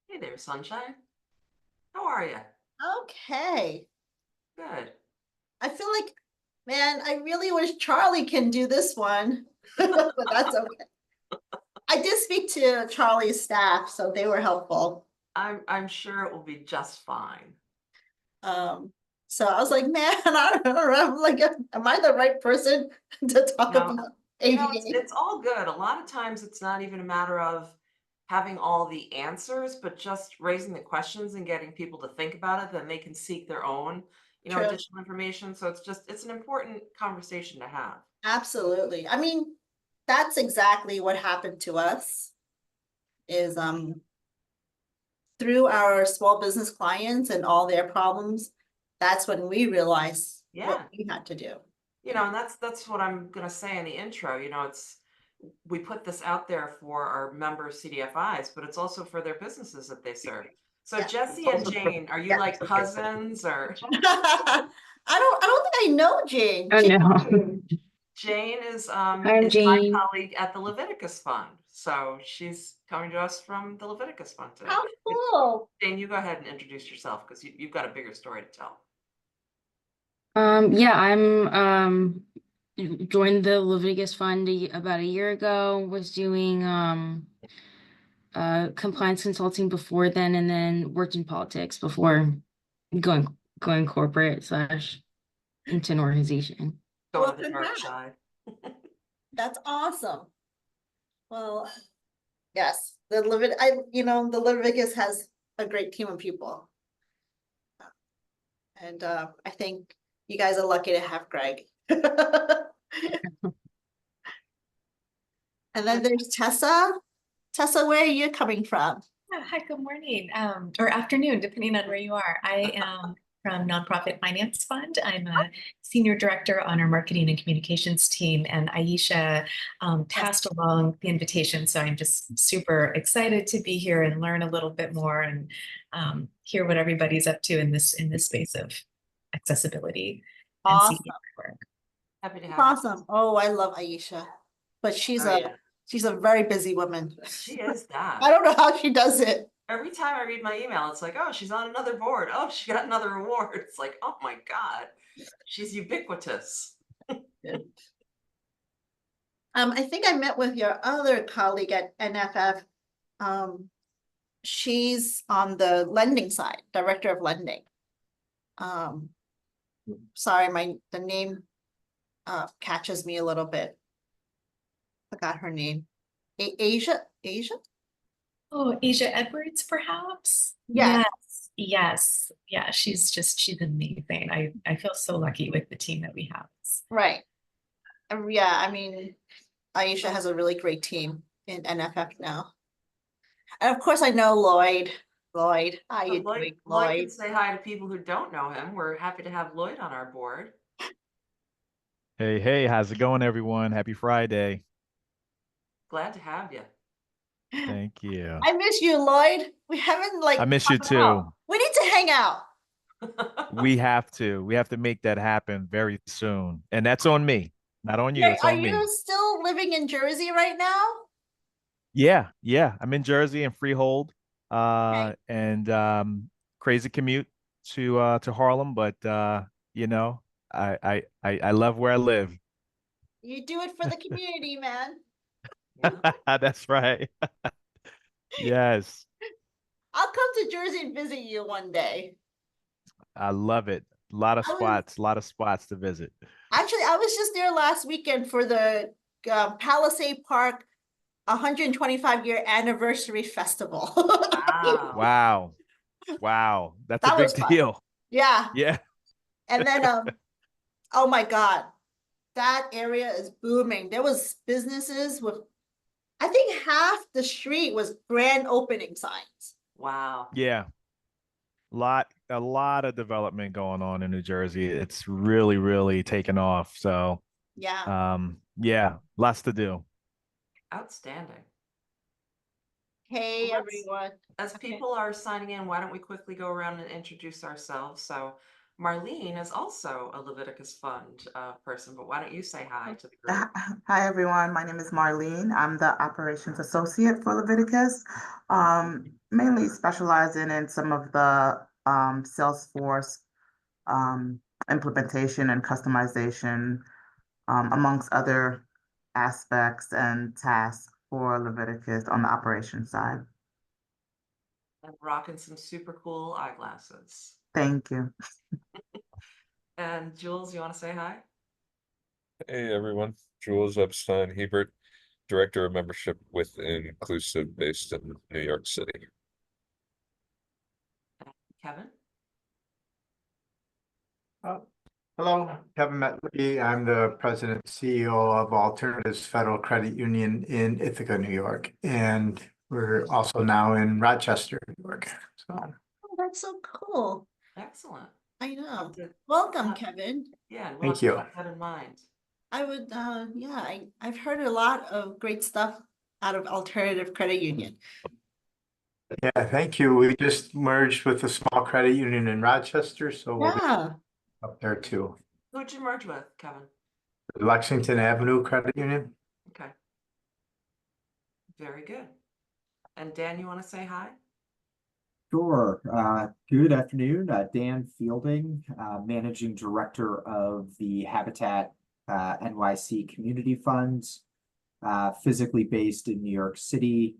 Hey there, sunshine. How are you? Okay. Good. I feel like, man, I really wish Charlie can do this one, but that's okay. I did speak to Charlie's staff, so they were helpful. I'm sure it will be just fine. Um, so I was like, man, I don't know. I'm like, am I the right person to talk No, about it's ADA? it's all good. A lot of times it's not even a matter of having all the answers, but just raising the questions and getting people to think about it, then they can seek their own, True. additional information. So it's an important conversation to have. Absolutely. I mean, that's exactly what happened to us is through our small business clients and all their problems, that's when we realized what Yeah. we had to do. And that's what I'm gonna say in the intro. We put this out there for our member CDFIs, but it's also for their businesses that they serve. So Yeah. Jesse and Jane, are you Yeah. like cousins or I don't think I know Jane. Oh no, Jane I'm is my Jane. colleague at the Leviticus Fund. So she's coming to us from the Leviticus Fund today. How cool. Jane, you go ahead and introduce yourself because you've got a bigger story to tell. Yeah, I'm joined the Leviticus Fund about a year ago. Was doing compliance consulting before then, and then worked in politics before going going corporate slash into an organization. Going Well, to the dark congrats. side. That's awesome. Well, yes, the Leviticus has a great team of people. And I think you guys are lucky to have Greg. And then there's Tessa. Tessa, where are you coming from? Hi, good morning, or afternoon, depending on where you are. I am from Nonprofit Finance Fund. I'm a senior director on our marketing and communications team, and Aisha passed along the invitation. So I'm just super excited to be here and learn a little bit more and hear what everybody's up to in this space of accessibility and Awesome. CDFI work. Happy to have you. Awesome. Oh, I love Aisha, but Oh, yeah. she's a very busy woman. She is I that. don't know how she does it. Every time I read my email, it's like, oh, she's on another board. Oh, she got another award. It's like, oh my God, she's ubiquitous. I think I met with your other colleague at NFF. She's on the lending side, director of lending. Sorry, the name catches me a little bit. Forgot her name. Asia? Oh, Asia Edwards, perhaps? Yes. Yes. Yeah, she's amazing. I feel so lucky with the team that we have. Right. Yeah, I mean, Aisha has a really great team in NFF now. And of course, I know Lloyd. Lloyd, how you doing, Lloyd can Lloyd? say hi to people who don't know him. We're happy to have Lloyd on our board. Hey, hey, how's it going, everyone? Happy Friday. Glad to have you. Thank you. I miss you, Lloyd. We haven't I miss you talked about- too. We need to hang out. We have to. We have to make that happen very soon. And that's on me, not on you. Wait, It's are on me. you still living in Jersey right now? Yeah, yeah. I'm in Jersey and Freehold. Okay. And crazy commute to Harlem, but I love where I live. You do it for the community, man. Yeah. That's right. Yes. I'll come to Jersey and visit you one day. I love it. A lot of spots to visit. Actually, I was just there last weekend for the Palisade Park 125-year anniversary festival. Wow. Wow. Wow. That's a That was big fun. deal. Yeah. Yeah. And then oh my God, that area is booming. There was businesses with, I think half the street was grand opening signs. Wow. Yeah. A lot of development going on in New Jersey. It's really, really taken off. So, Yeah. yeah, lots to do. Outstanding. Hey, Well, everyone. As Okay. people are signing in, why don't we quickly go around and introduce ourselves? So Marlene is also a Leviticus Fund person, but why don't you say hi to the group? Hi, everyone. My name is Marlene. I'm the operations associate for Leviticus. mainly specializing in some of the Salesforce implementation and customization, amongst other aspects and tasks for Leviticus on the operations side. And rocking some super cool eyeglasses. Thank you. And Jules, you want to say hi? Hey everyone, Jules Epstein Hebert, Director of Membership with Inclusive based in New York City. Kevin? Hello, Kevin Metley. I'm the President and CEO of Alternatives Federal Credit Union in Ithaca, New York. And we're also now in Rochester, New York. So Oh, that's so cool. Excellent. I know. Have to- Welcome, uh, Kevin. Yeah, and we'll Thank have to you. keep that in mind. I would, yeah, I've heard a lot of great stuff out of Alternative Credit Union. yeah, thank you. We just merged with a small credit union in Rochester, so we'll be Yeah, up there too. Who'd you merge with, Kevin? Lexington Avenue Credit Union. Okay. Very good. And Dan, you want to say hi? Sure. Good afternoon. Dan Fielding, Managing Director of the Habitat NYC Community Funds, physically based in New York City.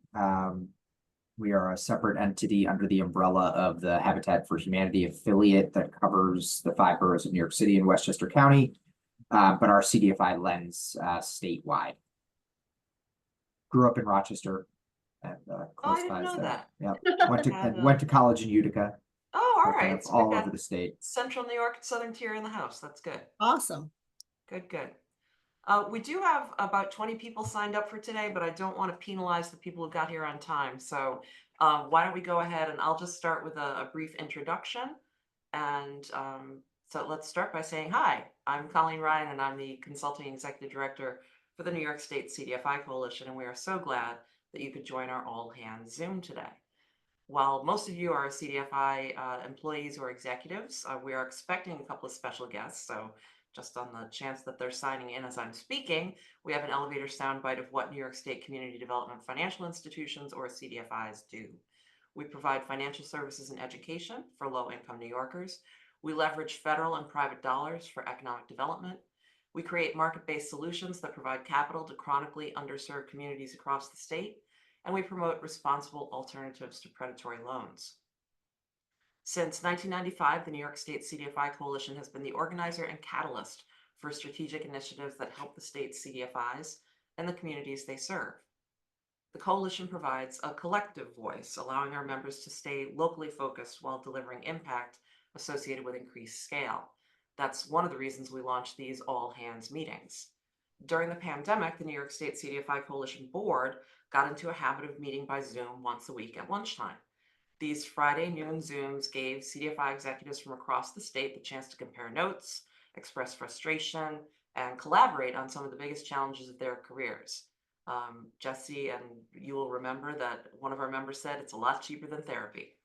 We are a separate entity under the umbrella of the Habitat for Humanity affiliate that covers the 5 boroughs of New York City and Westchester County, but our CDFI lends statewide. Grew up in Rochester. And, close I didn't ties know there. that. Yeah, went to college in Utica. Oh, all Kind right. of So we've all got over the state. Central New York and Southern Tier in the house. That's good. awesome. Good, good. We do have about 20 people signed up for today, but I don't want to penalize the people who got here on time. So why don't we go ahead and I'll just start with a brief introduction. And so let's start by saying, hi, I'm Colleen Ryan, and I'm the Consulting Executive Director for the New York State CDFI Coalition. And we are so glad that you could join our all hands Zoom today. While most of you are CDFI employees or executives, we are expecting a couple of special guests. So just on the chance that they're signing in as I'm speaking, we have an elevator soundbite of what New York State Community Development Financial Institutions, or CDFIs, do. We provide financial services and education for low-income New Yorkers. We leverage federal and private dollars for economic development. We create market-based solutions that provide capital to chronically underserved communities across the state. And we promote responsible alternatives to predatory loans. Since 1995, the New York State CDFI Coalition has been the organizer and catalyst for strategic initiatives that help the state's CDFIs and the communities they serve. The coalition provides a collective voice, allowing our members to stay locally focused while delivering impact associated with increased scale. That's one of the reasons we launched these all-hands meetings. During the pandemic, the New York State CDFI Coalition Board got into a habit of meeting by Zoom once a week at lunchtime. These Friday noon Zooms gave CDFI executives from across the state the chance to compare notes, express frustration, and collaborate on some of the biggest challenges of their careers. Jessie, and you will remember that one of our members said it's a lot cheaper than therapy.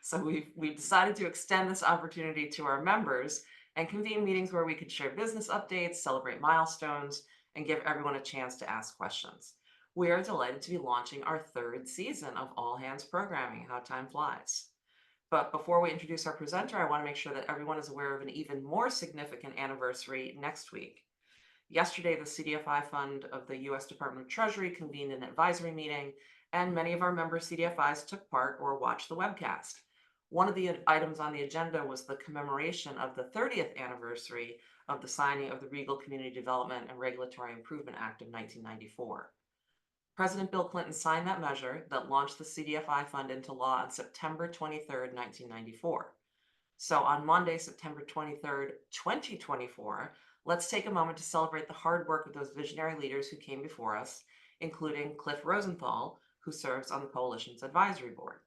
So we've decided to extend this opportunity to our members and convene meetings where we could share business updates, celebrate milestones, and give everyone a chance to ask questions. We are delighted to be launching our 3rd season of All Hands Programming, How Time Flies. But before we introduce our presenter, I want to make sure that everyone is aware of an even more significant anniversary next week. Yesterday, the CDFI Fund of the U.S. Department of Treasury convened an advisory meeting, and many of our member CDFIs took part or watched the webcast. One of the items on the agenda was the commemoration of the 30th anniversary of the signing of the Regal Community Development and Regulatory Improvement Act of 1994. President Bill Clinton signed that measure that launched the CDFI Fund into law on September 23rd, 1994. So on Monday, September 23rd, 2024, let's take a moment to celebrate the hard work of those visionary leaders who came before us, including Cliff Rosenthal, who serves on the Coalition's advisory board.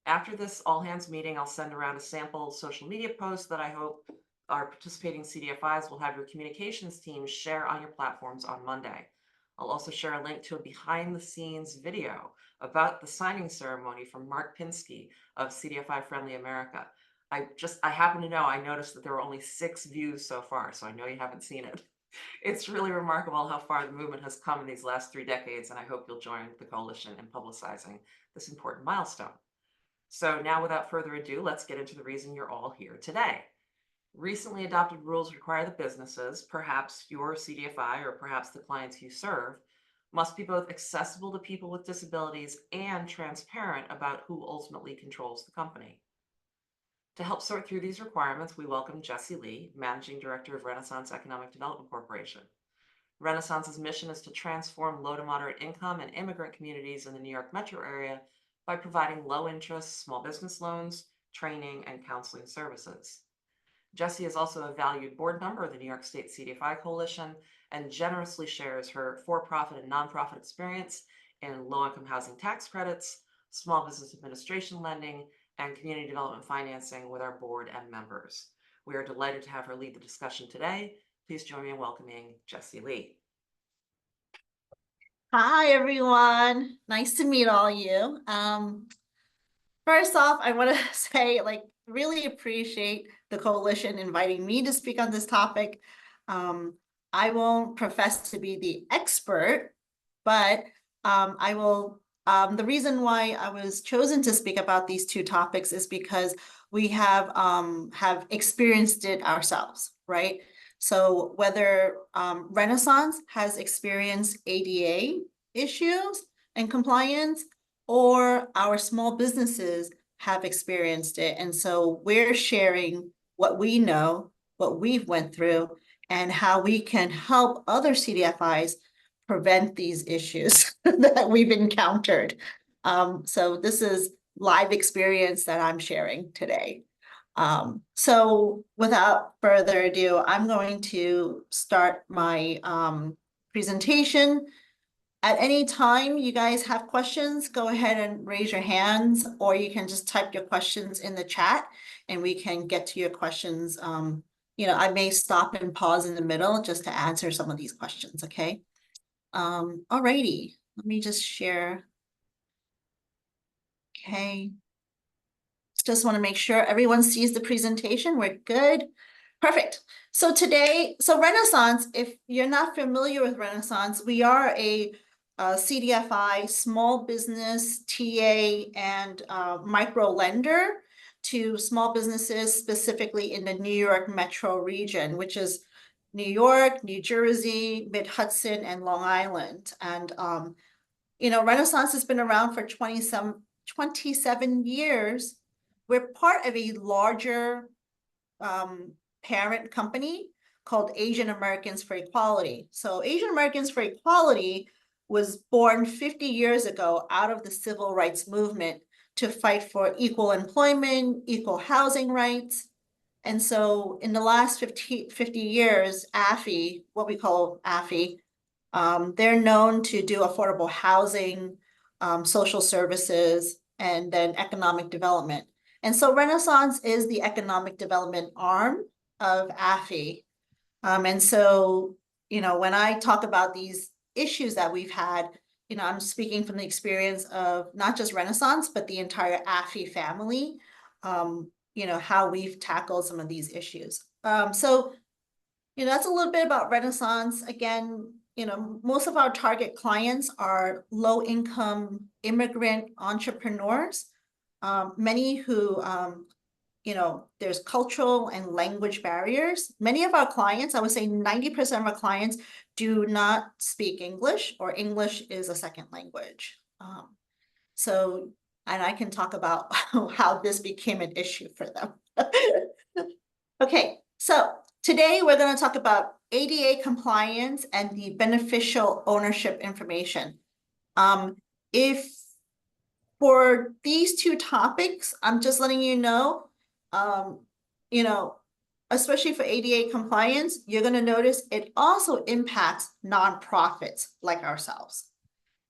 After this all-hands meeting, I'll send around a sample social media post that I hope our participating CDFIs will have your communications team share on your platforms on Monday. I'll also share a link to a behind-the-scenes video about the signing ceremony from Mark Pinsky of CDFI Friendly America. I happen to know, I noticed that there were only 6 views so far, so I know you haven't seen it. It's really remarkable how far the movement has come in these last 3 decades, and I hope you'll join the coalition in publicizing this important milestone. So now, without further ado, let's get into the reason you're all here today. Recently adopted rules require the businesses, perhaps your CDFI or perhaps the clients you serve, must be both accessible to people with disabilities and transparent about who ultimately controls the company. To help sort through these requirements, we welcome Jessie Lee, Managing Director of Renaissance Economic Development Corporation. Renaissance's mission is to transform low to moderate income and immigrant communities in the New York metro area by providing low interest small business loans, training, and counseling services. Jessie is also a valued board member of the New York State CDFI Coalition and generously shares her for-profit and nonprofit experience in low-income housing tax credits, small business administration lending, and community development financing with our board and members. We are delighted to have her lead the discussion today. Please join me in welcoming Jessie Lee. Hi, everyone. Nice to meet all you. First off, I want to say, really appreciate the coalition inviting me to speak on this topic. I won't profess to be the expert, but I will. The reason why I was chosen to speak about these two topics is because we have experienced it ourselves, right? So whether Renaissance has experienced ADA issues and compliance, or our small businesses have experienced it. And so we're sharing what we know, what we've went through, and how we can help other CDFIs prevent these issues that we've encountered. So this is live experience that I'm sharing today. So without further ado, I'm going to start my presentation. At any time you guys have questions, go ahead and raise your hands, or you can just type your questions in the chat and we can get to your questions. I may stop and pause in the middle just to answer some of these questions, okay? Alrighty, let me just share. Okay. Just want to make sure everyone sees the presentation. We're good. Perfect. So today, Renaissance, if you're not familiar with Renaissance, we are a CDFI, small business, TA, and micro lender to small businesses, specifically in the New York metro region, which is New York, New Jersey, Mid-Hudson, and Long Island. And, Renaissance has been around for 27 years. We're part of a larger parent company called Asian Americans for Equality. So Asian Americans for Equality was born 50 years ago out of the civil rights movement to fight for equal employment, equal housing rights. And so in the last 50 years, AFI, what we call AFI, they're known to do affordable housing, social services, and then economic development. And so Renaissance is the economic development arm of AFI. And so, when I talk about these issues that we've had, I'm speaking from the experience of not just Renaissance, but the entire AFI family, how we've tackled some of these issues. So, that's a little bit about Renaissance. Again, most of our target clients are low-income immigrant entrepreneurs, many who, there's cultural and language barriers. Many of our clients, I would say 90% of our clients, do not speak English, or English is a second language. And I can talk about how this became an issue for them. Okay, so today we're going to talk about ADA compliance and the beneficial ownership information. If for these two topics, I'm just letting you know, especially for ADA compliance, you're going to notice it also impacts nonprofits like ourselves.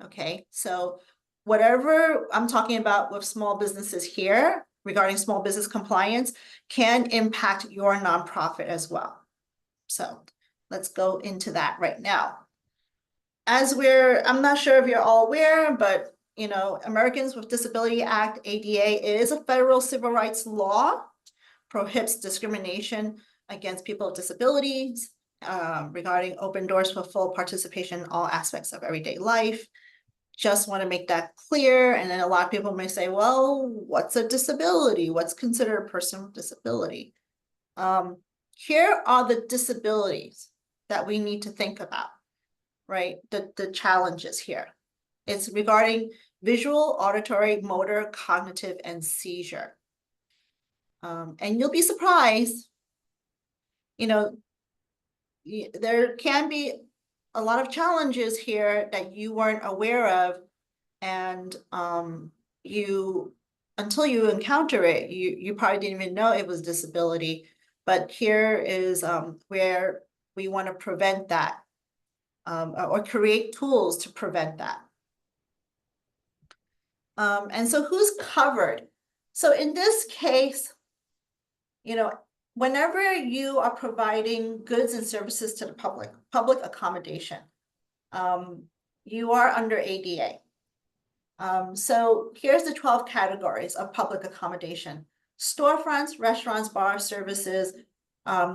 Okay, so whatever I'm talking about with small businesses here regarding small business compliance can impact your nonprofit as well. So let's go into that right now. I'm not sure if you're all aware, but Americans with Disability Act, ADA, it is a federal civil rights law, prohibits discrimination against people with disabilities, regarding open doors for full participation in all aspects of everyday life. Just want to make that clear. And then a lot of people may say, well, what's a disability? What's considered a person with disability? Here are the disabilities that we need to think about, right? The challenges here. It's regarding visual, auditory, motor, cognitive, and seizure. And you'll be surprised, you know, there can be a lot of challenges here that you weren't aware of. And until you encounter it, you probably didn't even know it was disability. But here is where we want to prevent that, or create tools to prevent that. And so who's covered? So in this case, you know, whenever you are providing goods and services to the public accommodation, you are under ADA. So here's the 12 categories of public accommodation: storefronts, restaurants, bar services,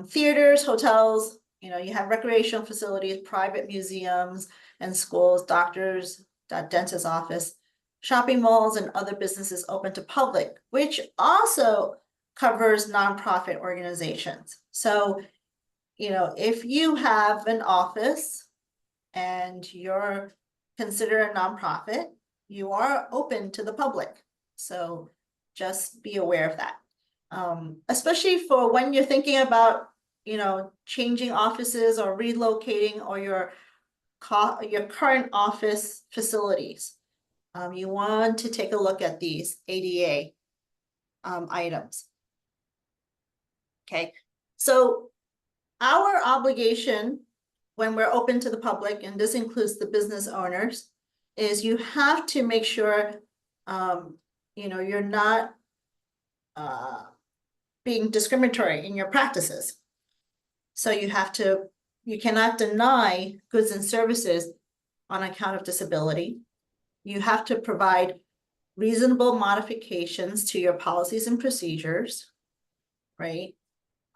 theaters, hotels, you know, you have recreational facilities, private museums and schools, doctors, dentist's office, shopping malls, and other businesses open to public, which also covers nonprofit organizations. So, you know, if you have an office and you're considered a nonprofit, you are open to the public. So just be aware of that. Especially for when you're thinking about, you know, changing offices or relocating or your current office facilities. You want to take a look at these ADA items. Okay, so our obligation when we're open to the public, and this includes the business owners, is you have to make sure, you know, you're not being discriminatory in your practices. So you cannot deny goods and services on account of disability. You have to provide reasonable modifications to your policies and procedures, right?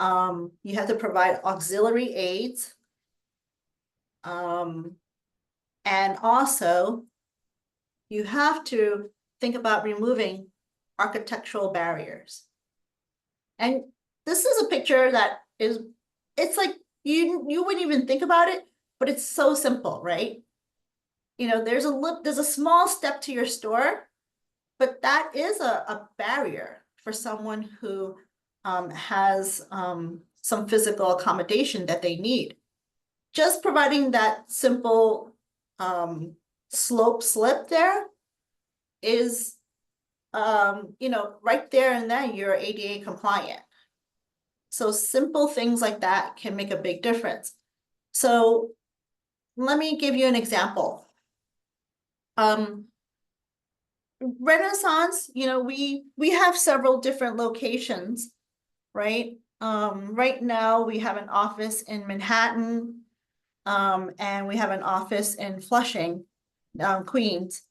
You have to provide auxiliary aids. And also, you have to think about removing architectural barriers. And this is a picture that it's like you wouldn't even think about it, but it's so simple, right? You know, there's a small step to your store, but that is a barrier for someone who has some physical accommodation that they need. Just providing that simple slope slip there is, you know, right there and then you're ADA compliant. So simple things like that can make a big difference. So let me give you an example. Renaissance, you know, we have several different locations, right? Right now we have an office in Manhattan, and we have an office in Flushing, Queens.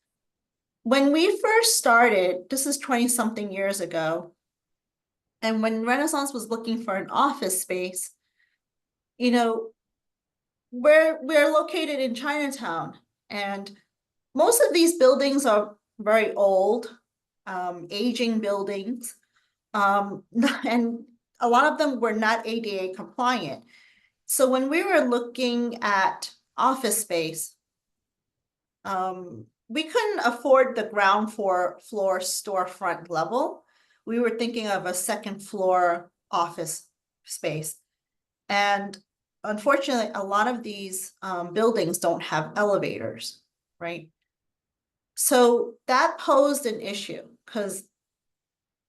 When we first started, this is 20-something years ago, and when Renaissance was looking for an office space, you know, we're located in Chinatown, and most of these buildings are very old, aging buildings, and a lot of them were not ADA compliant. So when we were looking at office space, we couldn't afford the ground floor storefront level. We were thinking of a second floor office space. And unfortunately, a lot of these buildings don't have elevators, right? So that posed an issue because,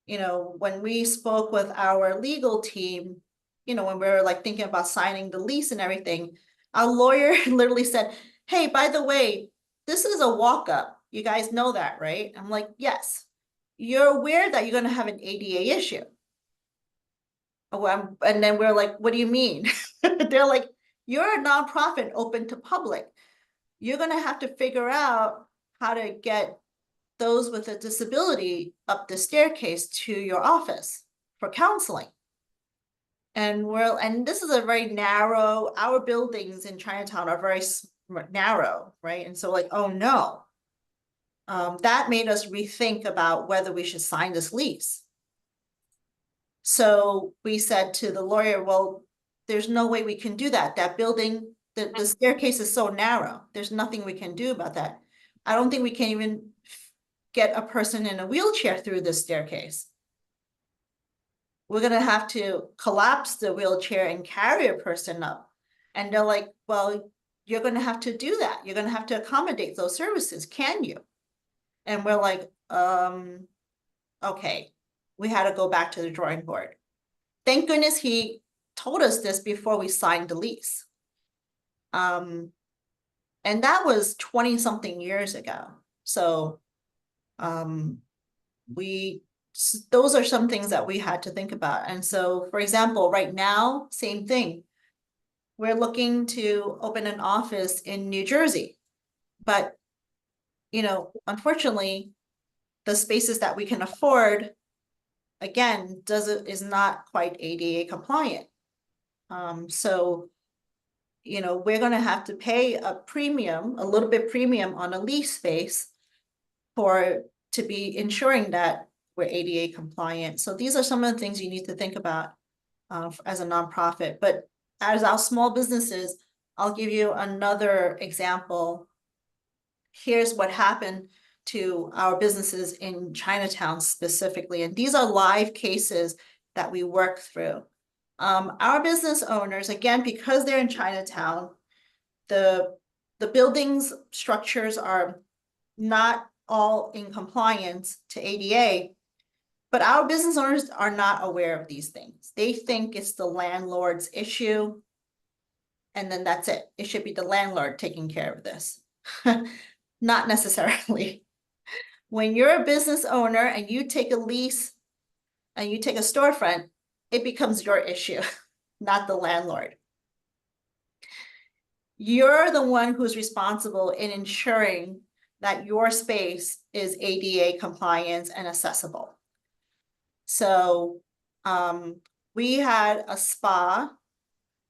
you know, when we spoke with our legal team, you know, when we were like thinking about signing the lease and everything, our lawyer literally said, hey, by the way, this is a walk-up. You guys know that, right? I'm like, yes. You're aware that you're going to have an ADA issue. Oh, and then we're like, what do you mean? They're like, you're a nonprofit open to public. You're going to have to figure out how to get those with a disability up the staircase to your office for counseling. And this is a very narrow, our buildings in Chinatown are very narrow, right? And so like, oh no. That made us rethink about whether we should sign this lease. So we said to the lawyer, well, there's no way we can do that. That building, the staircase is so narrow. There's nothing we can do about that. I don't think we can even get a person in a wheelchair through this staircase. We're gonna have to collapse the wheelchair and carry a person up. And they're like, well, you're gonna have to do that. You're gonna have to accommodate those services. Can you? And we're like, okay. We had to go back to the drawing board. Thank goodness he told us this before we signed the lease. And that was 20 something years ago. So those are some things that we had to think about. And so, for example, right now, same thing. We're looking to open an office in New Jersey, but unfortunately, the spaces that we can afford, again, is not quite ADA compliant. So, we're gonna have to pay a little bit premium on a lease space to be ensuring that we're ADA compliant. So these are some of the things you need to think about as a nonprofit. But as our small businesses, I'll give you another example. Here's what happened to our businesses in Chinatown specifically. And these are live cases that we work through. Our business owners, again, because they're in Chinatown, the buildings structures are not all in compliance to ADA, but our business owners are not aware of these things. They think it's the landlord's issue, and then that's it. It should be the landlord taking care of this. Not necessarily. When you're a business owner and you take a lease and you take a storefront, it becomes your issue, not the landlord. You're the one who's responsible in ensuring that your space is ADA compliant and accessible. So we had a spa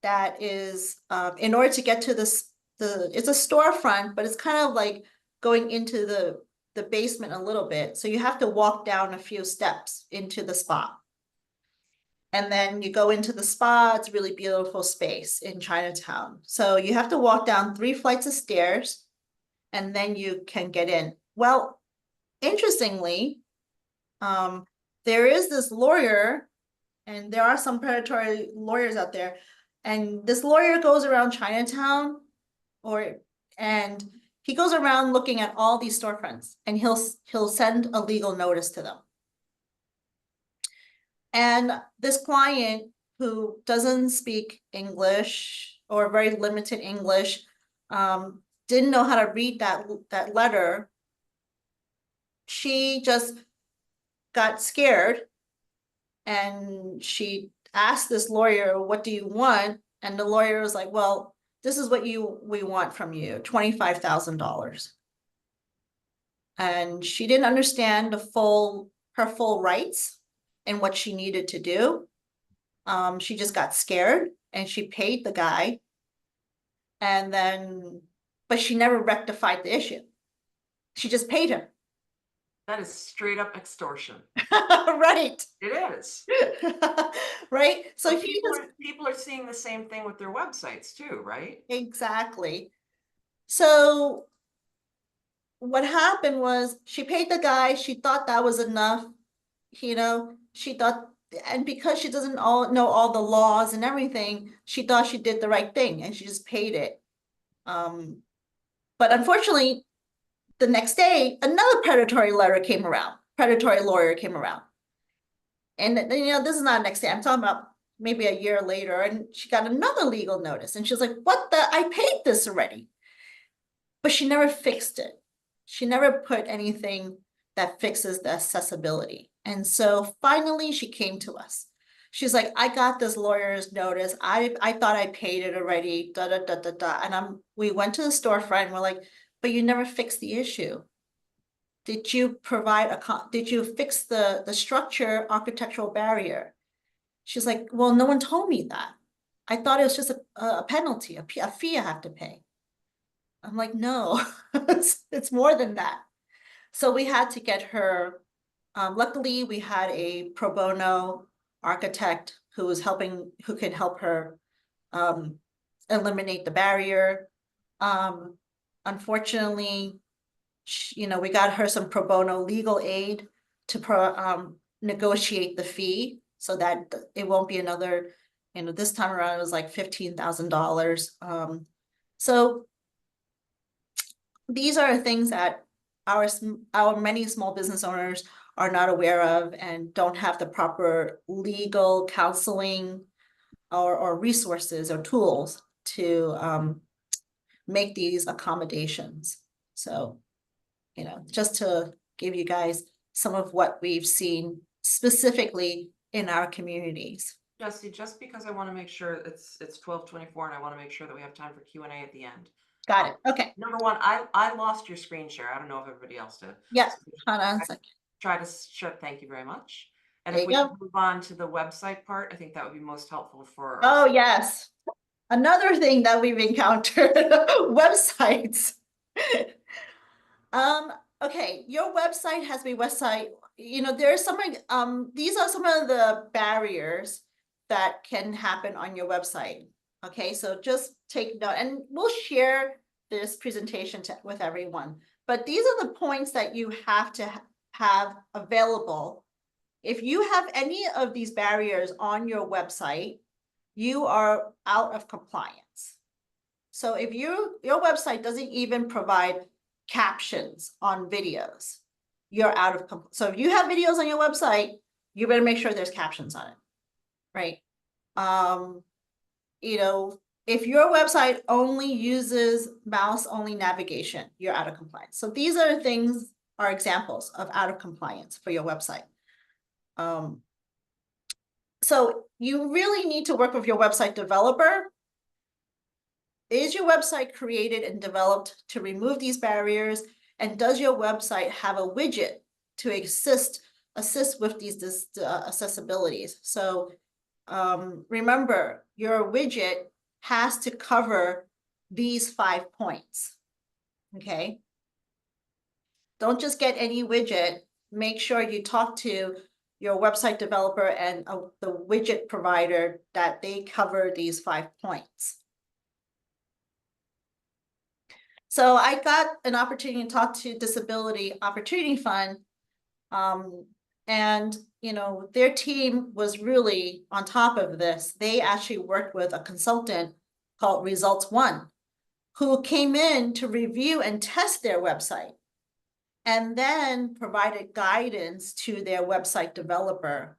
that is, in order to get to this, it's a storefront, but it's kind of like going into the basement a little bit. So you have to walk down a few steps into the spa. And then you go into the spa. It's a really beautiful space in Chinatown. So you have to walk down 3 flights of stairs and then you can get in. Well, interestingly, there is this lawyer, and there are some predatory lawyers out there, and this lawyer goes around Chinatown, and he goes around looking at all these storefronts, and he'll send a legal notice to them. And this client, who doesn't speak English or very limited English, didn't know how to read that letter. She just got scared and she asked this lawyer, what do you want? And the lawyer was like, well, this is what we want from you, $25,000. And she didn't understand her full rights and what she needed to do. She just got scared and she paid the guy. But she never rectified the issue. She just paid him. That is straight up extortion. Right. It is. Right. So But people are seeing the same thing with their websites too, right? Exactly. So what happened was she paid the guy. She thought that was enough. She thought, and because she doesn't know all the laws and everything, she thought she did the right thing and she just paid it. But unfortunately, the next day, another predatory lawyer came around. And this is not next day. I'm talking about maybe a year later, and she got another legal notice. And she was like, what the? I paid this already. But she never fixed it. She never put anything that fixes the accessibility. And so finally she came to us. She's like, I got this lawyer's notice. I thought I paid it already, da, da, da, da, da. And we went to the storefront and we're like, but you never fixed the issue. Did you fix the structure architectural barrier? She's like, well, no one told me that. I thought it was just a penalty, a fee I have to pay. I'm like, no, it's more than that. So we had to get her, luckily we had a pro bono architect who was helping, who could help her eliminate the barrier. Unfortunately, we got her some pro bono legal aid to negotiate the fee so that it won't be another, this time around it was like $15,000. So these are things that our many small business owners are not aware of and don't have the proper legal counseling or resources or tools to make these accommodations. So, just to give you guys some of what we've seen specifically in our communities. Jessie, just because I want to make sure it's 12:24 and I want to make sure that we have time for Q&A at the end. Got it. Okay. Number one, I lost your screen share. I don't know if everybody else did. Yeah. So Hold on a second. try to share. Thank you very much. And There if you we go. can move on to the website part, I think that would be most helpful for. Oh, yes. Another thing that we've encountered, websites. Okay, your website has to be website, there's some, these are some of the barriers that can happen on your website. Okay, so just take note, and we'll share this presentation with everyone. But these are the points that you have to have available. If you have any of these barriers on your website, you are out of compliance. So if your website doesn't even provide captions on videos, you're out of compliance. So if you have videos on your website, you better make sure there's captions on it, right? If your website only uses mouse-only navigation, you're out of compliance. So these are examples of out of compliance for your website. So you really need to work with your website developer. Is your website created and developed to remove these barriers? And does your website have a widget to assist with these accessibilities? So remember, your widget has to cover these 5 points, okay? Don't just get any widget. Make sure you talk to your website developer and the widget provider that they cover these 5 points. So I got an opportunity to talk to Disability Opportunity Fund, and their team was really on top of this. They actually worked with a consultant called Results One, who came in to review and test their website, and then provided guidance to their website developer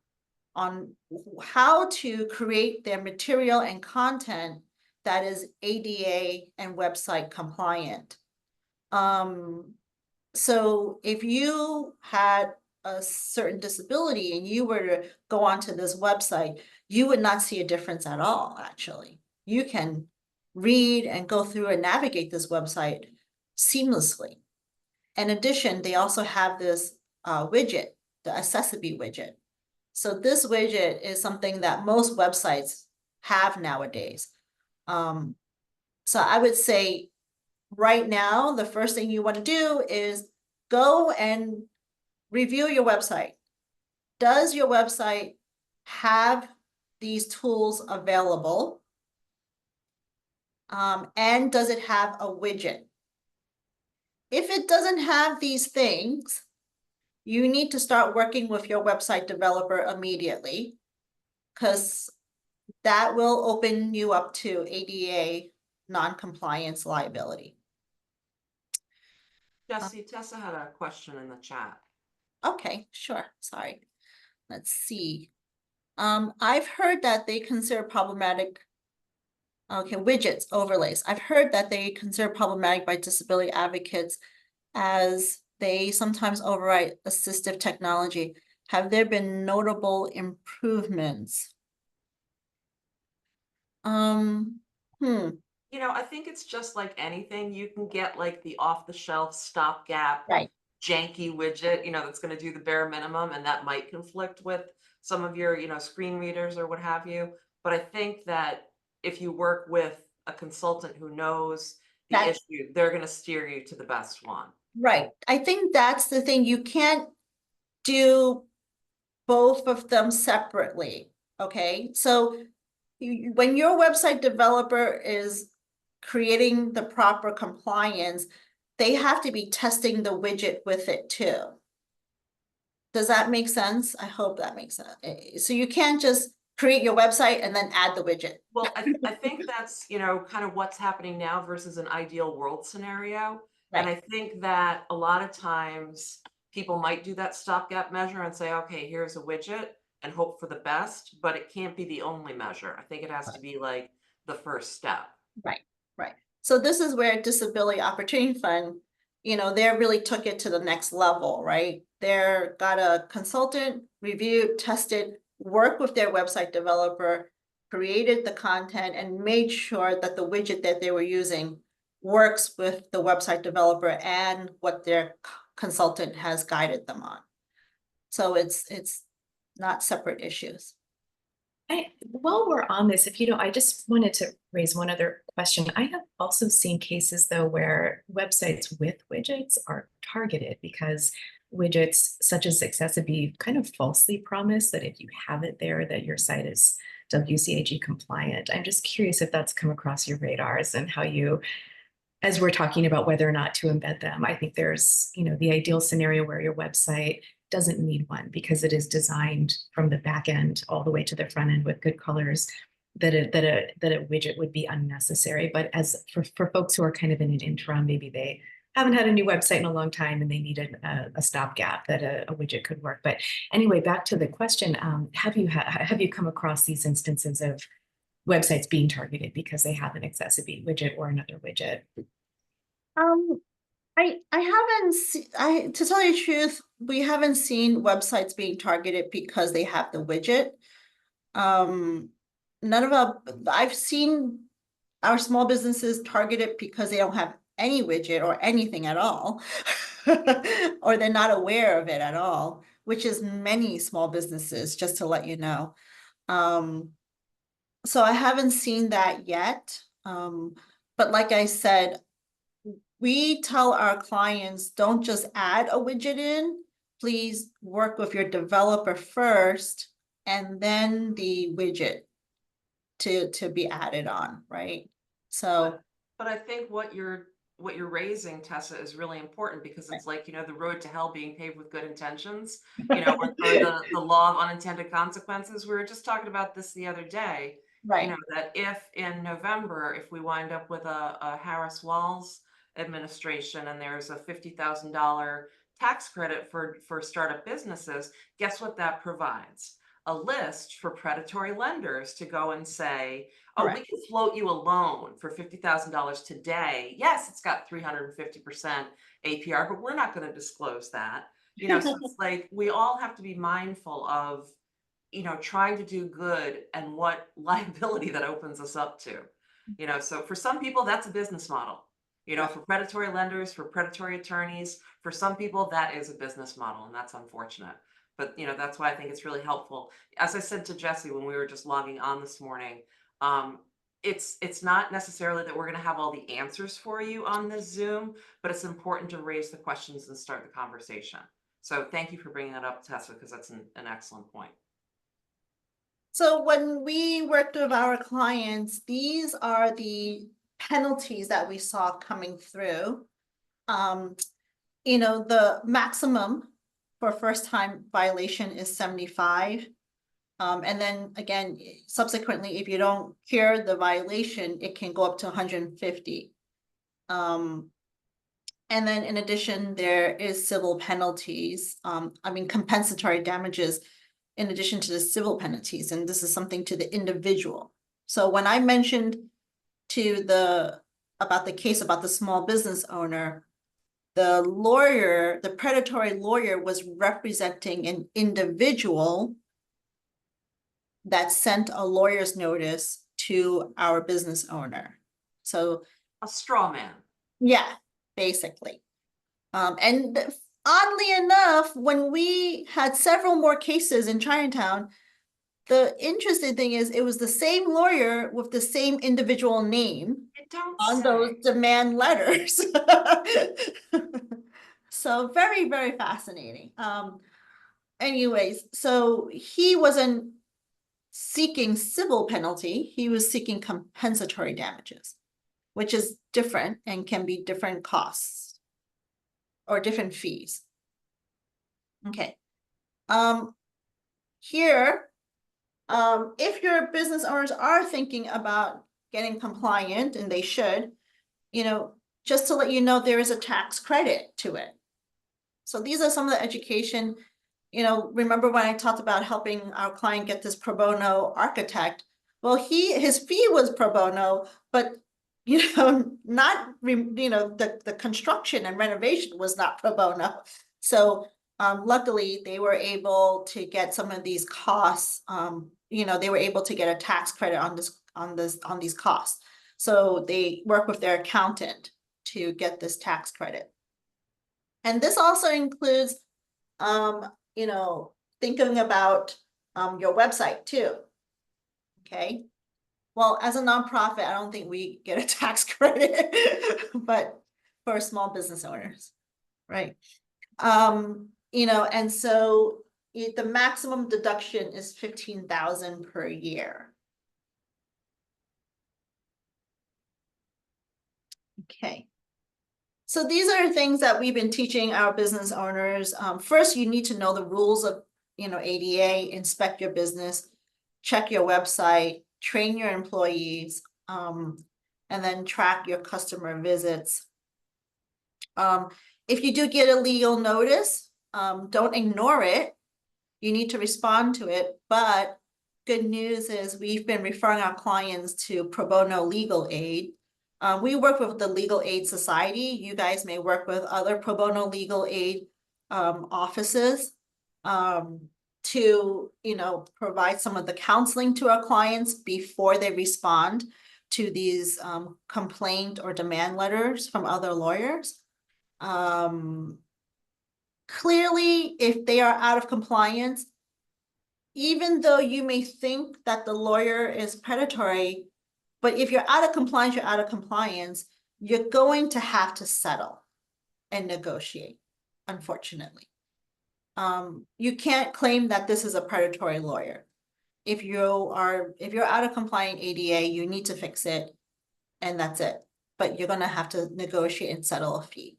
on how to create their material and content that is ADA and website compliant. So if you had a certain disability and you were to go onto this website, you would not see a difference at all, actually. You can read and go through and navigate this website seamlessly. In addition, they also have this widget, the accessibility widget. So this widget is something that most websites have nowadays. So I would say right now, the first thing you want to do is go and review your website. Does your website have these tools available? And does it have a widget? If it doesn't have these things, you need to start working with your website developer immediately, because that will open you up to ADA non-compliance liability. Jessie, Tessa had a question in the chat. Okay, sure. Sorry. Let's see. I've heard that they consider problematic. Okay, widgets, overlays. I've heard that they consider problematic by disability advocates as they sometimes override assistive technology. Have there been notable improvements? I think it's just like anything. You can get like the off-the-shelf stopgap, Right. janky widget, that's going to do the bare minimum, and that might conflict with some of your, screen readers or what have you. But I think that if you work with a consultant who knows the That's- issue, they're going to steer you to the best one. Right. I think that's the thing. You can't do both of them separately. Okay, so when your website developer is creating the proper compliance, they have to be testing the widget with it too. Does that make sense? I hope that makes sense. So you can't just create your website and then add the widget. Well, I think that's, kind of what's happening now versus an ideal world scenario. And I think that a lot of times people might do that stopgap measure and say, okay, here's a widget and hope for the best, but it can't be the only measure. I think it has to be like the first step. Right. So this is where Disability Opportunity Fund, they really took it to the next level, right? They're got a consultant, reviewed, tested, worked with their website developer, created the content, and made sure that the widget that they were using works with the website developer and what their consultant has guided them on. So it's not separate issues. While we're on this, if you don't, I just wanted to raise one other question. I have also seen cases though where websites with widgets are targeted because widgets such as Accessibility kind of falsely promise that if you have it there, that your site is WCAG compliant. I'm just curious if that's come across your radars and how you, as we're talking about whether or not to embed them, I think there's, the ideal scenario where your website doesn't need one because it is designed from the back end all the way to the front end with good colors, that a widget would be unnecessary. But as for folks who are kind of in an interim, maybe they haven't had a new website in a long time and they needed a stopgap, that a widget could work. But anyway, back to the question, have you come across these instances of websites being targeted because they have an accessibility widget or another widget? I haven't seen, to tell you the truth, we haven't seen websites being targeted because they have the widget. I've seen our small businesses targeted because they don't have any widget or anything at all, or they're not aware of it at all, which is many small businesses, just to let you know. So I haven't seen that yet. But like I said, we tell our clients, don't just add a widget in, please work with your developer first and then the widget to be added on, right? So. But I think what you're raising, Tessa, is really important because it's like, the road to hell being paved with good intentions, or the law of unintended consequences. We were just talking about this the other day, Right. That if in November, if we wind up with a Harris-Walz administration and there's a $50,000 tax credit for startup businesses, guess what that provides? A list for predatory lenders to go and say, oh, Correct. we can float you a loan for $50,000 today. Yes, it's got 350% APR, but we're not going to disclose that. So it's like we all have to be mindful of, trying to do good and what liability that opens us up to. So for some people, that's a business model. For predatory lenders, for predatory attorneys, for some people, that is a business model, and that's unfortunate. But, that's why I think it's really helpful. As I said to Jessie when we were just logging on this morning, it's not necessarily that we're going to have all the answers for you on this Zoom, but it's important to raise the questions and start the conversation. So thank you for bringing that up, Tessa, because that's an excellent point. So when we worked with our clients, these are the penalties that we saw coming through. The maximum for first time violation is 75. And then again, subsequently, if you don't cure the violation, it can go up to 150. And then in addition, there is civil penalties, compensatory damages in addition to the civil penalties. And this is something to the individual. So when I mentioned about the case about the small business owner, the lawyer, the predatory lawyer, was representing an individual that sent a lawyer's notice to our business owner. So a straw man. Yeah, basically. And oddly enough, when we had several more cases in Chinatown, the interesting thing is it was the same lawyer with the same individual name You don't on say. those demand letters. So very, very fascinating. Anyways, so he wasn't seeking civil penalty, he was seeking compensatory damages, which is different and can be different costs or different fees. Okay. Here, if your business owners are thinking about getting compliant, and they should, just to let you know, there is a tax credit to it. So these are some of the education, remember when I talked about helping our client get this pro bono architect? Well, his fee was pro bono, but not, the construction and renovation was not pro bono. So luckily they were able to get some of these costs, they were able to get a tax credit on these costs. So they work with their accountant to get this tax credit. And this also includes, thinking about your website too. Okay. Well, as a nonprofit, I don't think we get a tax credit, but for small business owners, right? And so the maximum deduction is $15,000 per year. Okay. So these are things that we've been teaching our business owners. First, you need to know the rules of, ADA, inspect your business, check your website, train your employees, and then track your customer visits. If you do get a legal notice, don't ignore it. You need to respond to it. But good news is we've been referring our clients to pro bono legal aid. We work with the Legal Aid Society. You guys may work with other pro bono legal aid offices to, provide some of the counseling to our clients before they respond to these complaint or demand letters from other lawyers. Clearly, if they are out of compliance, even though you may think that the lawyer is predatory, but if you're out of compliance, you're out of compliance, you're going to have to settle and negotiate, unfortunately. You can't claim that this is a predatory lawyer. If you're out of compliant ADA, you need to fix it, and that's it. But you're gonna have to negotiate and settle a fee,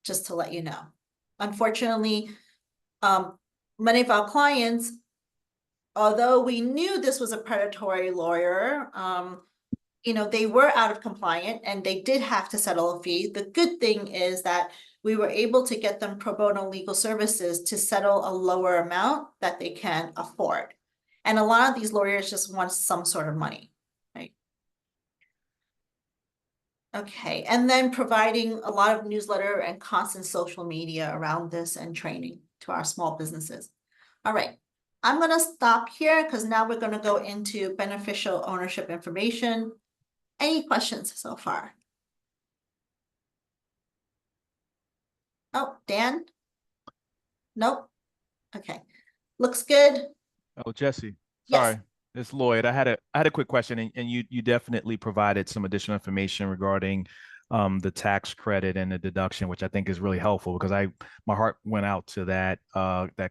just to let you know. Unfortunately, many of our clients, although we knew this was a predatory lawyer, they were out of compliant and they did have to settle a fee. The good thing is that we were able to get them pro bono legal services to settle a lower amount that they can afford. And a lot of these lawyers just want some sort of money, right? Okay, and then providing a lot of newsletter and constant social media around this and training to our small businesses. All right, I'm gonna stop here because now we're gonna go into beneficial ownership information. Any questions so far? Oh, Dan? Nope. Okay, looks good. Oh, Jessie, Yes. sorry, it's Lloyd. I had a quick question, and you definitely provided some additional information regarding the tax credit and the deduction, which I think is really helpful because my heart went out to that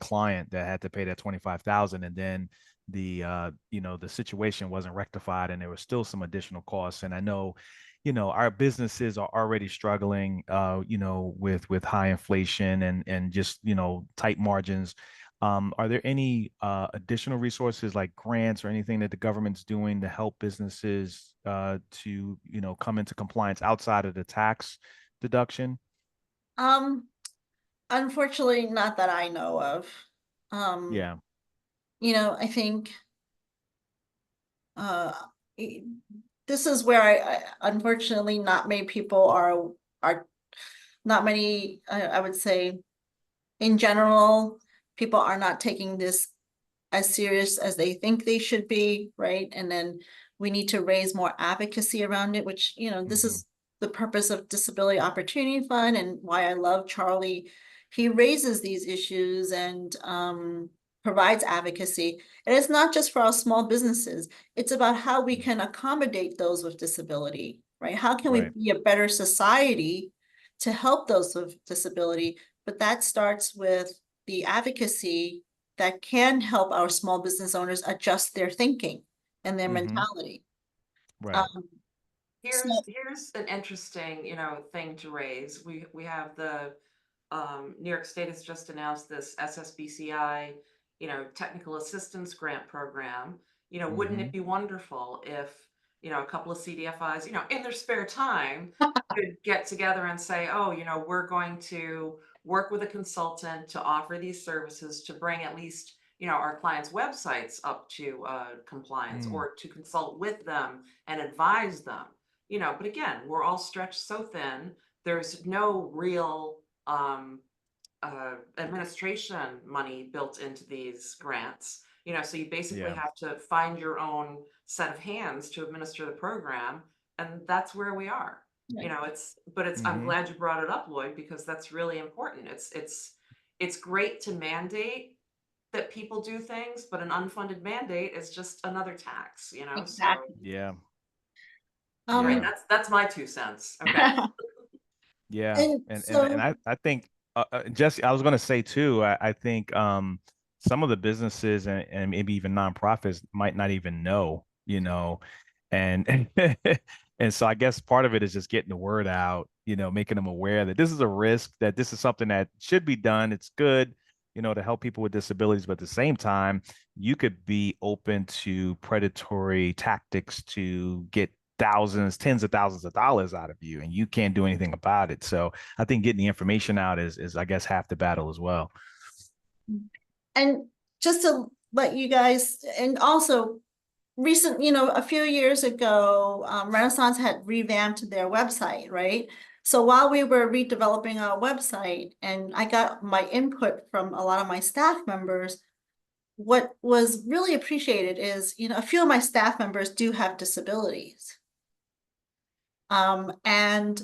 client that had to pay that $25,000, and then the situation wasn't rectified, and there was still some additional costs. And I know, our businesses are already struggling, with high inflation and just tight margins. Are there any additional resources like grants or anything that the government's doing to help businesses to come into compliance outside of the tax deduction? Unfortunately, not that I know of. Yeah. I think this is where I unfortunately not many people are not many, I would say in general, people are not taking this as serious as they think they should be, right? And then we need to raise more advocacy around it, which, this is the purpose of Disability Opportunity Fund and why I love Charlie, he raises these issues and provides advocacy. And it's not just for our small businesses. It's about how we can accommodate those with disability, right? How can we Right. be a better society to help those with disability? But that starts with the advocacy that can help our small business owners adjust their thinking and their mentality. Right. Here's an interesting, thing to raise. We have the New York State has just announced this SSBCI, technical assistance grant program. Wouldn't it be wonderful if, a couple of CDFIs, in their spare time could get together and say, oh, we're going to work with a consultant to offer these services to bring at least, our clients' websites up to compliance, or to consult with them and advise them. But again, we're all stretched so thin. There's no real administration money built into these grants. So you basically Yeah. have to find your own set of hands to administer the program, and that's where we are. I'm glad you brought it up, Lloyd, because that's really important. It's great to mandate that people do things, but an unfunded mandate is just another tax, Exactly. So Yeah. right, Yeah. that's my 2 cents. Okay. Yeah. And And so, I think Jesse, I was going to say too, I think some of the businesses and maybe even nonprofits might not even know, and and so I guess part of it is just getting the word out, making them aware that this is a risk, that this is something that should be done. It's good, to help people with disabilities, but at the same time, you could be open to predatory tactics to get thousands, tens of thousands of dollars out of you, and you can't do anything about it. So I think getting the information out is I guess half the battle as well. and just to let you guys, and also a few years ago, Renaissance had revamped their website, right? So while we were redeveloping our website and I got my input from a lot of my staff members, what was really appreciated is, a few of my staff members do have disabilities. And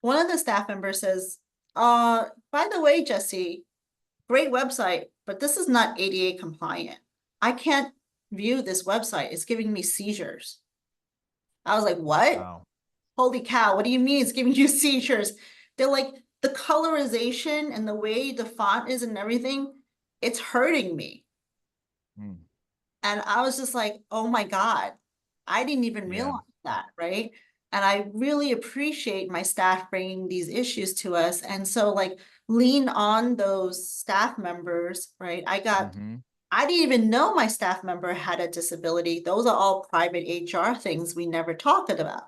one of the staff members says, by the way, Jessie, great website, but this is not ADA compliant. I can't view this website. It's giving me seizures. I was like, what? Wow. Holy cow, what do you mean it's giving you seizures? They're like, the colorization and the way the font is and everything, it's hurting me. And I was just like, oh my God, I didn't even realize that, right? And I really appreciate my staff bringing these issues to us. And so lean on those staff members, right? I didn't even know my staff member had a disability. Those are all private HR things we never talked about.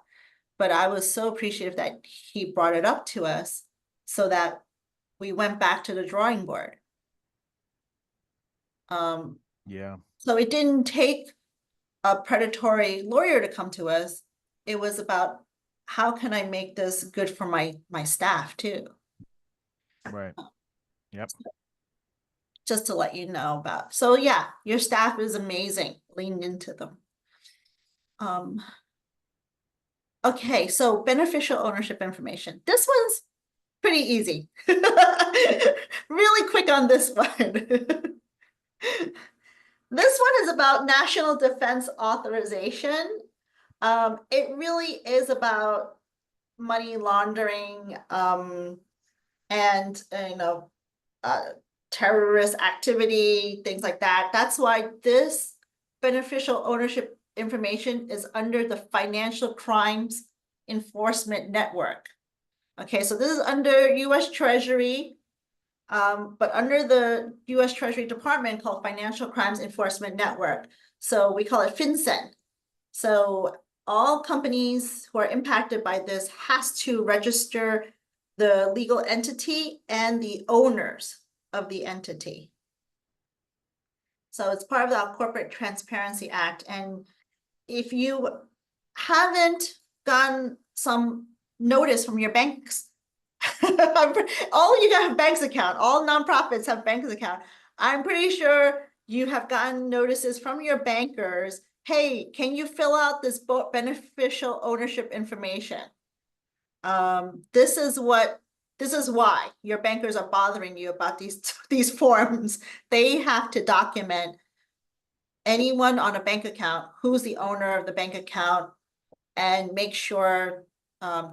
But I was so appreciative that he brought it up to us so that we went back to the drawing board. Yeah. So it didn't take a predatory lawyer to come to us. It was about how can I make this good for my staff too. Right. Yep. Just to let you know about. So yeah, your staff is amazing. Lean into them. Okay, so beneficial ownership information. This one's pretty easy. Really quick on this one. This one is about national defense authorization. It really is about money laundering and terrorist activity, things like that. That's why this beneficial ownership information is under the Financial Crimes Enforcement Network. Okay, so this is under US Treasury, but under the US Treasury Department called Financial Crimes Enforcement Network. So we call it FinCEN. So all companies who are impacted by this has to register the legal entity and the owners of the entity. So it's part of the Corporate Transparency Act. And if you haven't gotten some notice from your banks, all you got have banks account, all nonprofits have banks account. I'm pretty sure you have gotten notices from your bankers. Hey, can you fill out this beneficial ownership information? This is what this is why your bankers are bothering you about these forms. They have to document anyone on a bank account, who's the owner of the bank account, and make sure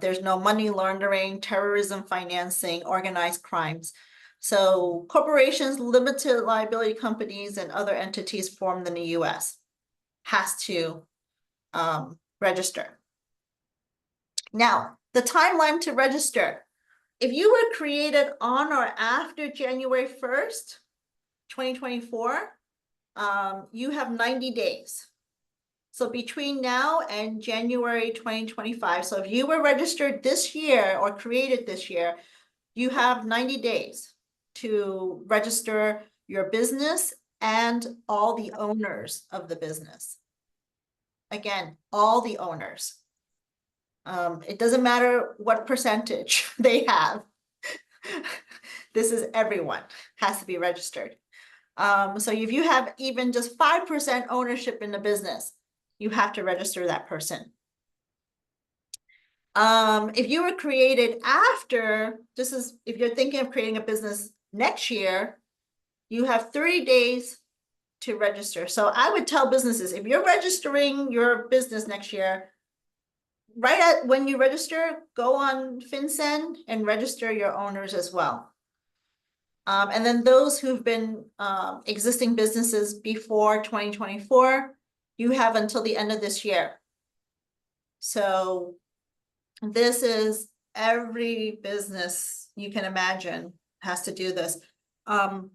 there's no money laundering, terrorism financing, organized crimes. So corporations, limited liability companies, and other entities formed in the US has to register. Now, the timeline to register. If you were created on or after January 1st, 2024, you have 90 days. So between now and January 2025, so if you were registered this year or created this year, you have 90 days to register your business and all the owners of the business. Again, all the owners. It doesn't matter what percentage they have. This is everyone has to be registered. So if you have even just 5% ownership in the business, you have to register that person. If you were created after, if you're thinking of creating a business next year, you have 30 days to register. So I would tell businesses, if you're registering your business next year, when you register, go on FinCEN and register your owners as well. And then those who've been existing businesses before 2024, you have until the end of this year. So this is every business you can imagine has to do this. And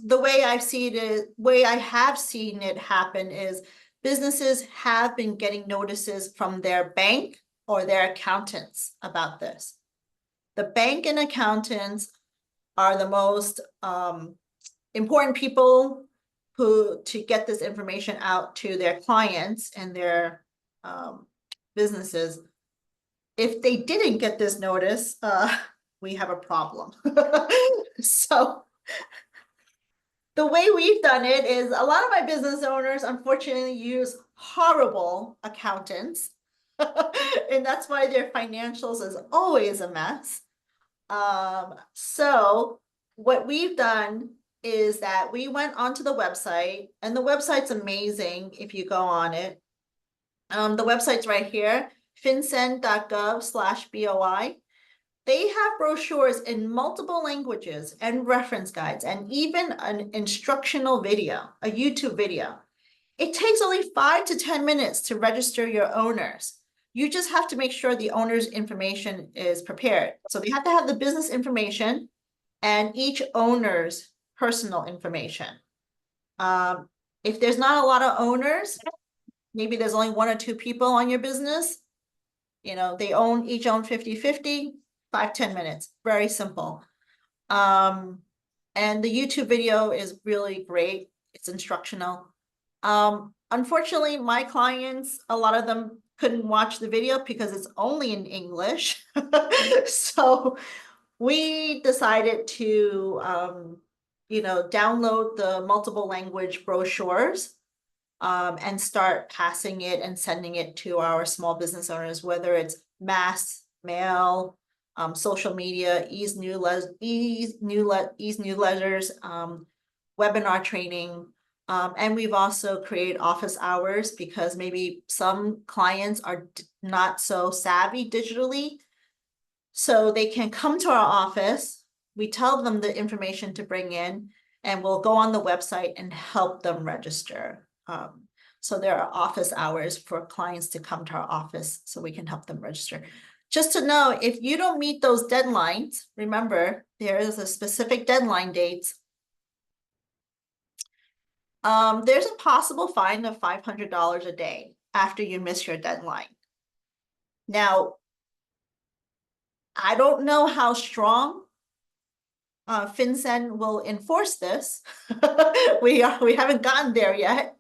the way I have seen it happen is businesses have been getting notices from their bank or their accountants about this. The bank and accountants are the most important people to get this information out to their clients and their businesses. If they didn't get this notice, we have a problem. So the way we've done it is a lot of my business owners unfortunately use horrible accountants. And that's why their financials is always a mess. So what we've done is that we went onto the website, and the website's amazing if you go on it. The website's right here, fincen.gov/BOI. They have brochures in multiple languages and reference guides, and even an instructional video, a YouTube video. It takes only 5 to 10 minutes to register your owners. You just have to make sure the owner's information is prepared. So they have to have the business information and each owner's personal information. If there's not a lot of owners, maybe there's only 1 or 2 people on your business, they each own 50-50, 5-10 minutes, very simple. And the YouTube video is really great. It's instructional. Unfortunately, my clients, a lot of them couldn't watch the video because it's only in English. So we decided to, download the multiple language brochures and start passing it and sending it to our small business owners, whether it's mass mail, social media, e-newsletters, webinar training. And we've also created office hours because maybe some clients are not so savvy digitally. So they can come to our office. We tell them the information to bring in, and we'll go on the website and help them register. So there are office hours for clients to come to our office so we can help them register. Just to know, if you don't meet those deadlines, remember, there is a specific deadline dates. There's a possible fine of $500 a day after you miss your deadline. Now, I don't know how strong FinCEN will enforce this. We haven't gotten there yet,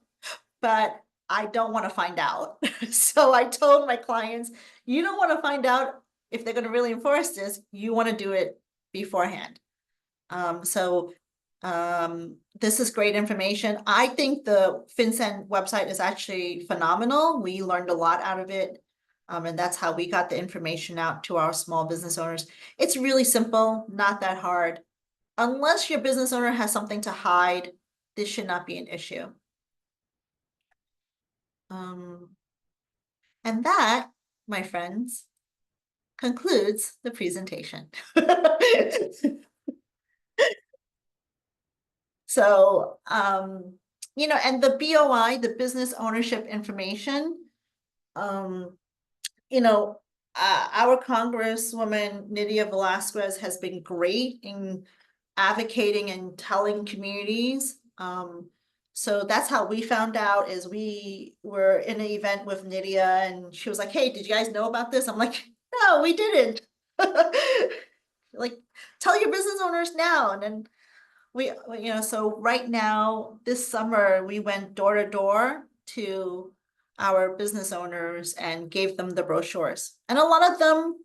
but I don't want to find out. So I told my clients, you don't want to find out if they're going to really enforce this. You want to do it beforehand. This is great information. I think the FinCEN website is actually phenomenal. We learned a lot out of it. And that's how we got the information out to our small business owners. It's really simple, not that hard. Unless your business owner has something to hide, this should not be an issue. And that, my friends, concludes the presentation. So, you know, and the BOI, the business ownership information, you know, our Congresswoman Nydia Velasquez has been great in advocating and telling communities. So that's how we found out, is we were in an event with Nydia and she was like, hey, did you guys know about this? I'm like, no, we didn't. Like, tell your business owners now. And then you know, so right now, this summer, we went door to door to our business owners and gave them the brochures. And a lot of them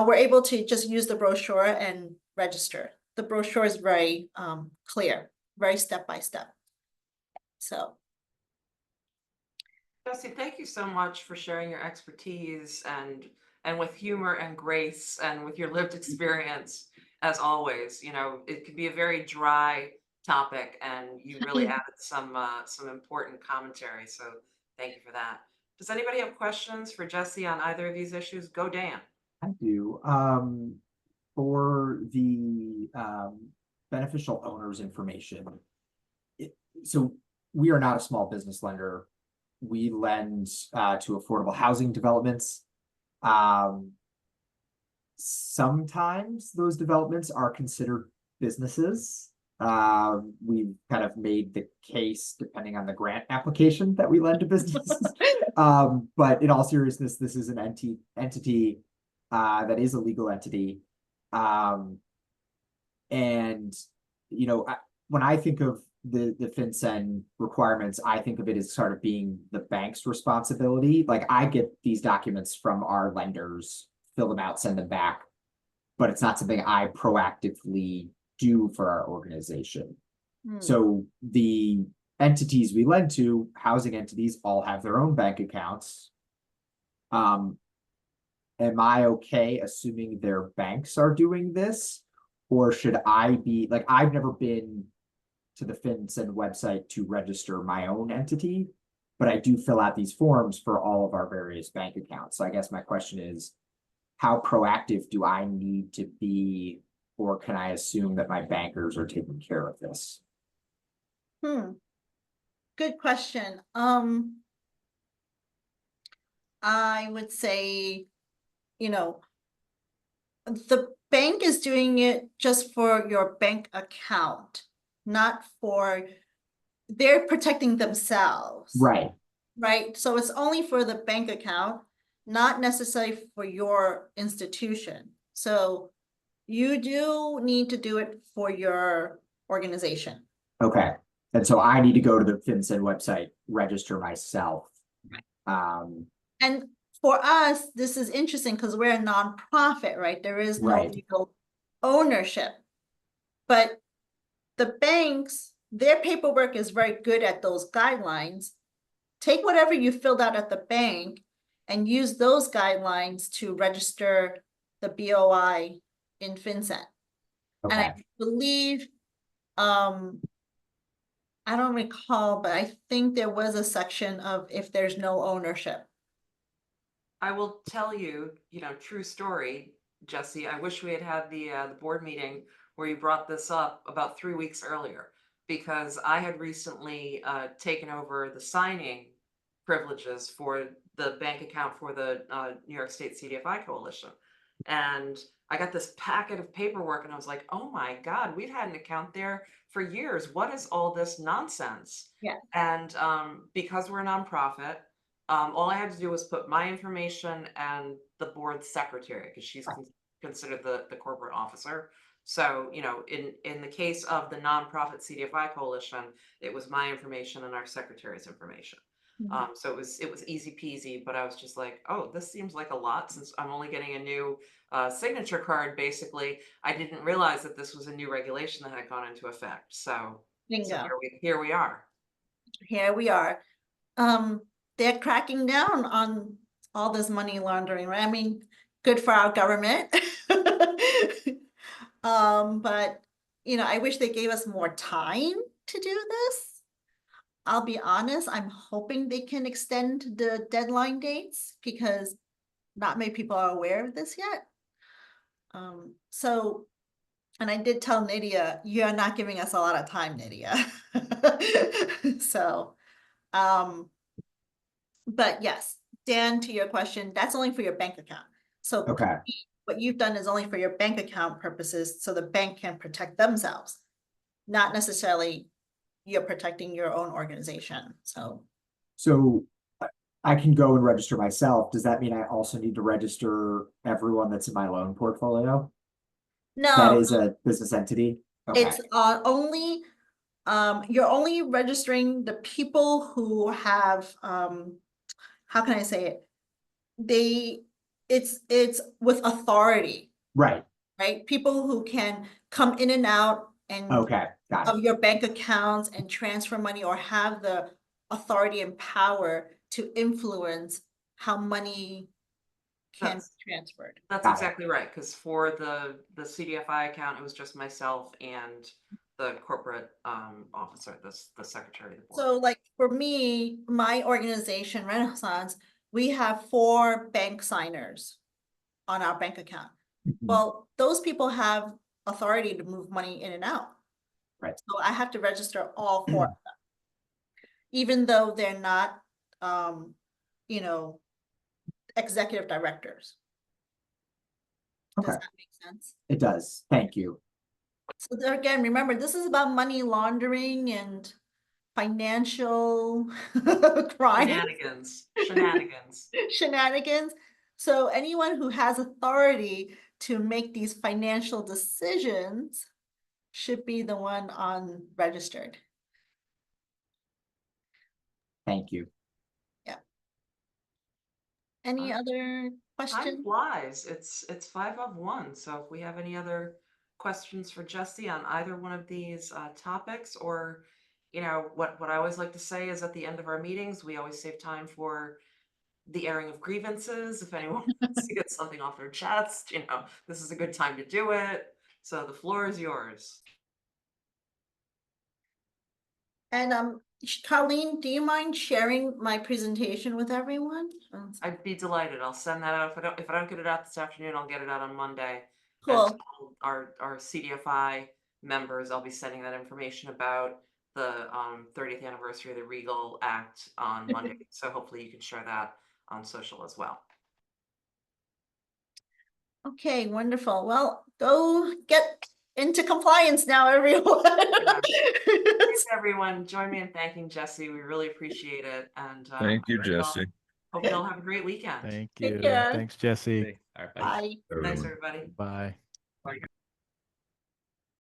were able to just use the brochure and register. The brochure is very clear, very step by step. So. Jessie, thank you so much for sharing your expertise and with humor and grace and with your lived experience. As always, you know, it could be a very dry topic, and you really added some important commentary. So thank you for that. Does anybody have questions for Jessie on either of these issues? Go, Dan. I do. For the beneficial owners information, so we are not a small business lender. We lend to affordable housing developments. Sometimes those developments are considered businesses. We've kind of made the case, depending on the grant application, that we lend to businesses. But in all seriousness, this is an entity that is a legal entity. And, you know, when I think of the FinCEN requirements, I think of it as sort of being the bank's responsibility. Like, I get these documents from our lenders, fill them out, send them back, but it's not something I proactively do for our organization. So the entities we lend to, housing entities, all have their own bank accounts. Am I okay assuming their banks are doing this? Or should I be, like, I've never been to the FinCEN website to register my own entity, but I do fill out these forms for all of our various bank accounts. So I guess my question is, how proactive do I need to be, or can I assume that my bankers are taking care of this? Good question. I would say, you know, the bank is doing it just for your bank account, not for, they're protecting themselves. Right. Right. So it's only for the bank account, not necessarily for your institution. So you do need to do it for your organization. Okay. And so I need to go to the FinCEN website, register myself. And for us, this is interesting because we're a nonprofit, right? There is no Right. legal ownership. But the banks, their paperwork is very good at those guidelines. Take whatever you filled out at the bank and use those guidelines to register the BOI in FinCEN. Okay. And I believe, I don't recall, but I think there was a section of if there's no ownership. I will tell you, you know, true story, Jessie. I wish we had had the board meeting where you brought this up about 3 weeks earlier, because I had recently taken over the signing privileges for the bank account for the New York State CDFI Coalition. And I got this packet of paperwork and I was like, oh my God, we've had an account there for years. What is all this nonsense? Yeah. And because we're a nonprofit, all I had to do was put my information and the board secretary, because she's considered the corporate officer. So, you know, in the case of the nonprofit CDFI Coalition, it was my information and our secretary's information. So it was easy peasy, but I was just like, oh, this seems like a lot since I'm only getting a new signature card. Basically, I didn't realize that this was a new regulation that had gone into effect. So, Bingo. here we are. Here we are. They're cracking down on all this money laundering, right? I mean, good for our government. But I wish they gave us more time to do this. I'll be honest, I'm hoping they can extend the deadline dates because not many people are aware of this yet. And I did tell Nydia, you're not giving us a lot of time, Nydia. So, but yes, Dan, to your question, that's only for your bank account. So Okay. what you've done is only for your bank account purposes, so the bank can protect themselves, not necessarily you're protecting your own organization. So I can go and register myself. Does that mean I also need to register everyone that's in my loan portfolio? That no, is a business entity? Okay, it's only you're only registering the people who have how can I say it? It's with authority, right. People who can come in and out and Okay, got of it. your bank accounts and transfer money or have the authority and power to influence how money can That's- be transferred. That's Got it. exactly right, because for the CDFI account, it was just myself and the corporate officer, the secretary of the board. So like for me, my organization, Renaissance, we have 4 bank signers on our bank account. Mhm. Well, those people have authority to move money in and out. Right. So I have to register all 4 of them. Even though they're not, executive directors. Does Okay, that make sense? it does. Thank you. So there again, remember, this is about money laundering and financial crime Shenanigans. shenanigans. So anyone who has authority to make these financial decisions should be the one on registered. Thank you. Any other Time questions? flies. It's 5 of 1. So if we have any other questions for Jessie on either one of these topics, or what I always like to say is at the end of our meetings, we always save time for the airing of grievances. If anyone wants to get something off their chest, this is a good time to do it. So the floor is yours. And Colleen, do you mind sharing my presentation with everyone? I'd be delighted. I'll send that out. If I don't get it out this afternoon, I'll get it out on Monday. Cool. And our CDFI members, I'll be sending that information about the 30th anniversary of the Regal Act on Monday. So hopefully you can share that on social as well. Okay, wonderful. Well, go get into compliance now, everyone. Thanks, everyone. Join me in thanking Jessie. We really appreciate it. And Thank you, Jessie. hope you all have a great weekend. Thank Take you. care. Thanks, Jesse. Bye. Thanks, everybody. Bye.